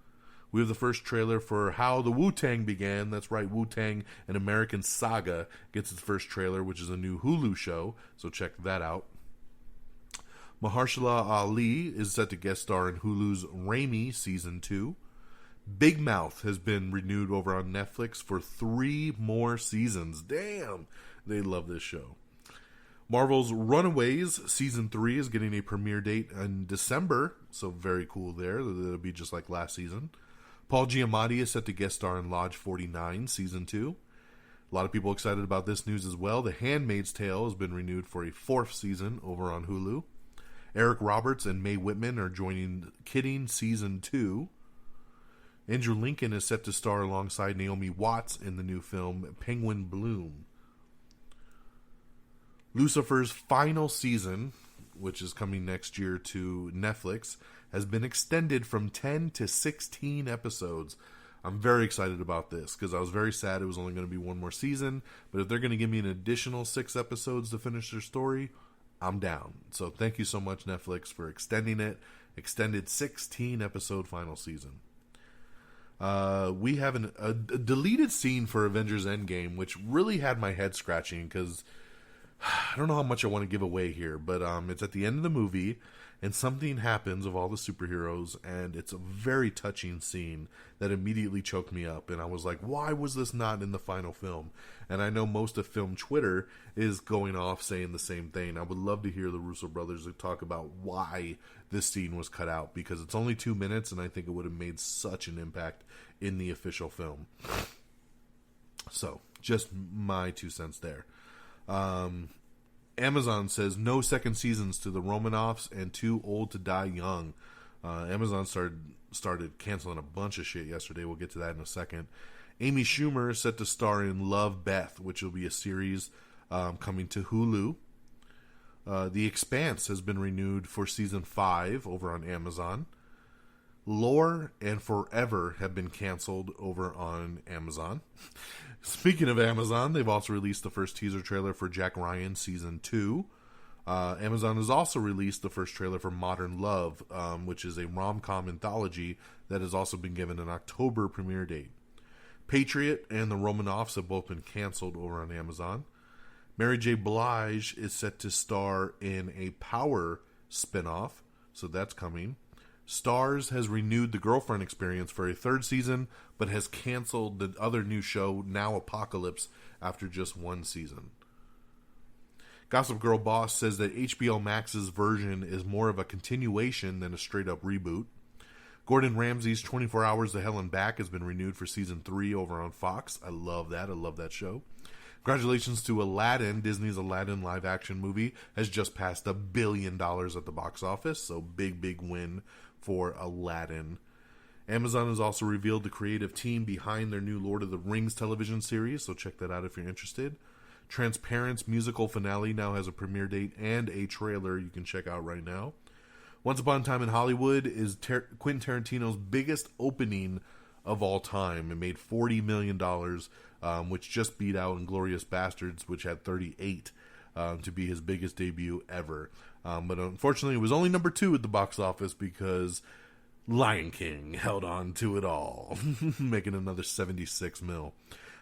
We have the first trailer for How the Wu-Tang Began. That's right, Wu-Tang, an American Saga, gets its first trailer, which is a new Hulu show, so check that out. Mahershala Ali is set to guest star in Hulu's Raimi Season 2. Big Mouth has been renewed over on Netflix for 3 more seasons. Damn, they love this show. Marvel's Runaways Season 3 is getting a premiere date in December, so very cool there. It'll be just like last season. Paul Giamatti is set to guest star in Lodge 49 Season 2. A lot of people excited about this news as well. The Handmaid's Tale has been renewed for a 4th season over on Hulu. Eric Roberts and Mae Whitman are joining Kidding Season 2. Andrew Lincoln is set to star alongside Naomi Watts in the new film Penguin Bloom. Lucifer's final season, which is coming next year to Netflix, has been extended from 10 to 16 episodes. I'm very excited about this because I was very sad it was only going to be one more season. But if they're going to give me an additional 6 episodes to finish their story, I'm down. So thank you so much, Netflix, for extending it. Extended 16 episode final season. We have a deleted scene for Avengers Endgame, which really had my head scratching because I don't know how much I want to give away here, but it's at the end of the movie, and something happens of all the superheroes, and it's a very touching scene that immediately choked me up, and I was like, why was this not in the final film? And I know most of film Twitter is going off saying the same thing. I would love to hear the Russo brothers talk about why this scene was cut out, because it's only 2 minutes, and I think it would have made such an impact in the official film. So, just my 2 cents there. Amazon says no second seasons to the Romanoffs and Too Old to Die Young. Amazon started canceling a bunch of shit yesterday. We'll get to that in a second. Amy Schumer is set to star in Love, Beth, which will be a series coming to Hulu. The Expanse has been renewed for season 5 over on Amazon. Lore and Forever have been canceled over on Amazon. Speaking of Amazon, they've also released the first teaser trailer for Jack Ryan season 2. Amazon has also released the first trailer for Modern Love, which is a rom-com anthology that has also been given an October premiere date. Patriot and the Romanoffs have both been canceled over on Amazon. Mary J. Blige is set to star in a Power spinoff, so that's coming. Starz has renewed The Girlfriend Experience for a 3rd season, but has canceled the other new show, Now Apocalypse, after just 1 season. Gossip Girl Boss says that HBO Max's version is more of a continuation than a straight-up reboot. Gordon Ramsay's 24 Hours to Hell and Back has been renewed for season 3 over on Fox. I love that. I love that show. Congratulations to Aladdin. Disney's Aladdin live-action movie has just passed $1 billion at the box office, so big win for Aladdin. Amazon has also revealed the creative team behind their new Lord of the Rings television series, so check that out if you're interested. Transparent's musical finale now has a premiere date and a trailer you can check out right now. Once Upon a Time in Hollywood is Quentin Tarantino's biggest opening of all time. It made $40 million, which just beat out Inglourious Bastards, which had 38 to be his biggest debut ever. But unfortunately, it was only number 2 at the box office because Lion King held on to it all, making another 76 mil.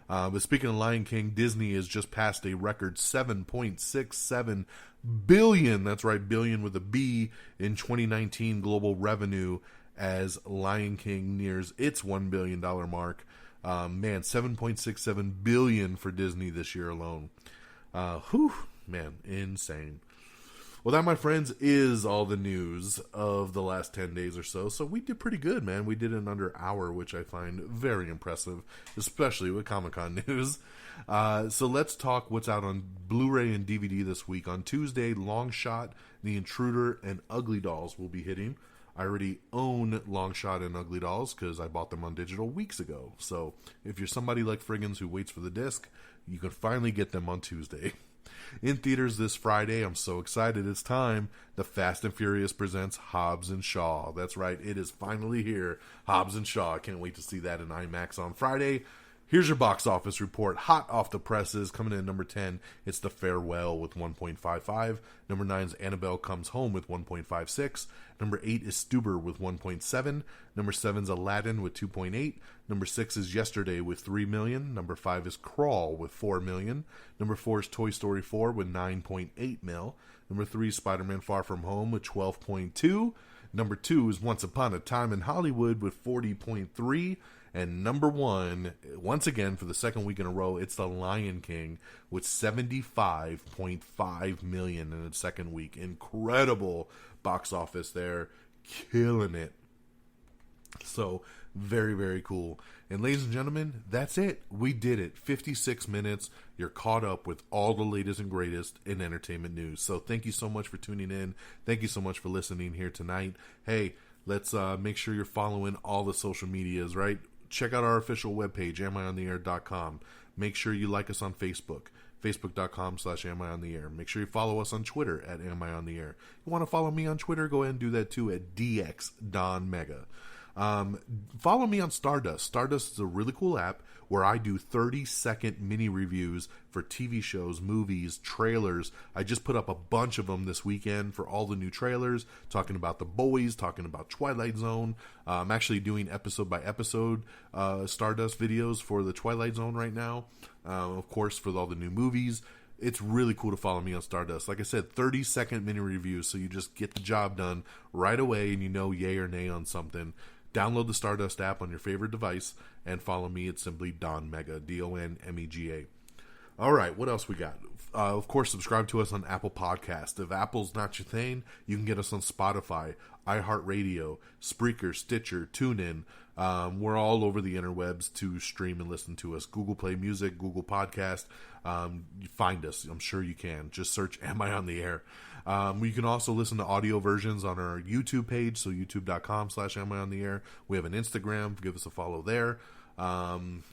But speaking of Lion King, Disney has just passed a record $7.67 billion, that's right, billion with a B, in 2019 global revenue as Lion King nears its $1 billion mark. Man, $7.67 billion for Disney this year alone. Man, insane. Well, that, my friends, is all the news of the last 10 days or so. So we did pretty good, man. We did it in under an hour, which I find very impressive, especially with Comic-Con news. So let's talk what's out on Blu-ray and DVD this week. On Tuesday, Long Shot, The Intruder, and Ugly Dolls will be hitting. I already own Long Shot and Ugly Dolls because I bought them on digital weeks ago. So if you're somebody like Friggins who waits for the disc, you can finally get them on Tuesday. In theaters this Friday, I'm so excited, it's time. The Fast and Furious presents Hobbs and Shaw. That's right, it is finally here. Hobbs and Shaw. I can't wait to see that in IMAX on Friday. Here's your box office report, hot off the presses. Coming in at number 10, it's The Farewell with 1.55. Number 9's Annabelle Comes Home with 1.56. Number 8 is Stuber with 1.7. Number 7's Aladdin with 2.8. Number 6 is Yesterday with 3 million. Number 5 is Crawl with 4 million. Number 4 is Toy Story 4 with 9.8 mil. Number 3 is Spider-Man Far From Home with 12.2. Number 2 is Once Upon a Time in Hollywood with 40.3. And number 1, once again for the second week in a row, it's The Lion King with 75.5 million in its second week. Incredible box office there. Killing it. So, very, very cool. And ladies and gentlemen, that's it. We did it. 56 minutes. You're caught up with all the latest and greatest in entertainment news. So thank you so much for tuning in. Thank you so much for listening here tonight. Hey, let's make sure you're following all the social medias, right? Check out our official webpage, amiontheair.com. Make sure you like us on Facebook, facebook.com/amiontheair. Make sure you follow us on Twitter at amiontheair. You want to follow me on Twitter? Go ahead and do that too at DXDonMega. Follow me on Stardust. Stardust is a really cool app where I do 30-second mini reviews for TV shows, movies, trailers. I just put up a bunch of them this weekend for all the new trailers, talking about The Boys, talking about Twilight Zone. I'm actually doing episode by episode Stardust videos for the Twilight Zone right now. Of course, for all the new movies. It's really cool to follow me on Stardust. Like I said, 30-second mini reviews, so you just get the job done right away and you know yay or nay on something. Download the Stardust app on your favorite device and follow me. It's simply Don Mega, DONMEGA. All right, what else we got? Of course, subscribe to us on Apple Podcast. If Apple's not your thing, you can get us on Spotify, iHeartRadio, Spreaker, Stitcher, TuneIn. We're all over the interwebs to stream and listen to us. Google Play Music, Google Podcast. You find us. I'm sure you can. Just search Am I on the Air? You can also listen to audio versions on our YouTube page, so youtube.com/Am I on the Air. We have an Instagram. Give us a follow there. And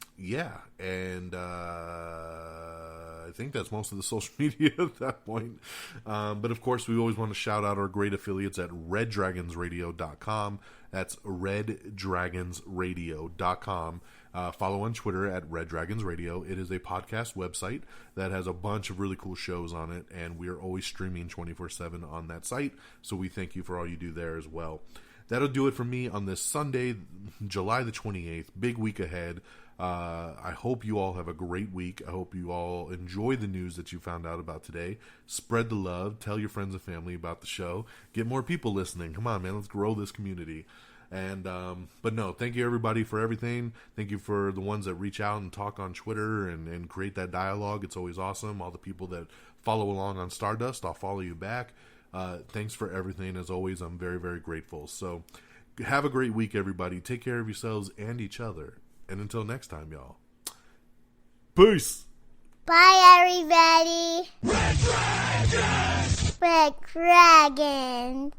I think that's most of the social media at that point. But of course, we always want to shout out our great affiliates at reddragonsradio.com. That's reddragonsradio.com. Follow on Twitter at reddragonsradio. It is a podcast website that has a bunch of really cool shows on it, and we are always streaming 24/7 on that site. So we thank you for all you do there as well. That'll do it for me on this Sunday, July the 28th. Big week ahead. I hope you all have a great week. I hope you all enjoy the news that you found out about today. Spread the love. Tell your friends and family about the show. Get more people listening. Come on, man. Let's grow this community. And but no, thank you everybody for everything. Thank you for the ones that reach out and talk on Twitter and create that dialogue. It's always awesome. All the people that follow along on Stardust, I'll follow you back. Thanks for everything. As always, I'm very, very grateful. So have a great week, everybody. Take care of yourselves and each other. And until next time, y'all. Peace. Bye, everybody. Red Dragons! Red Dragon.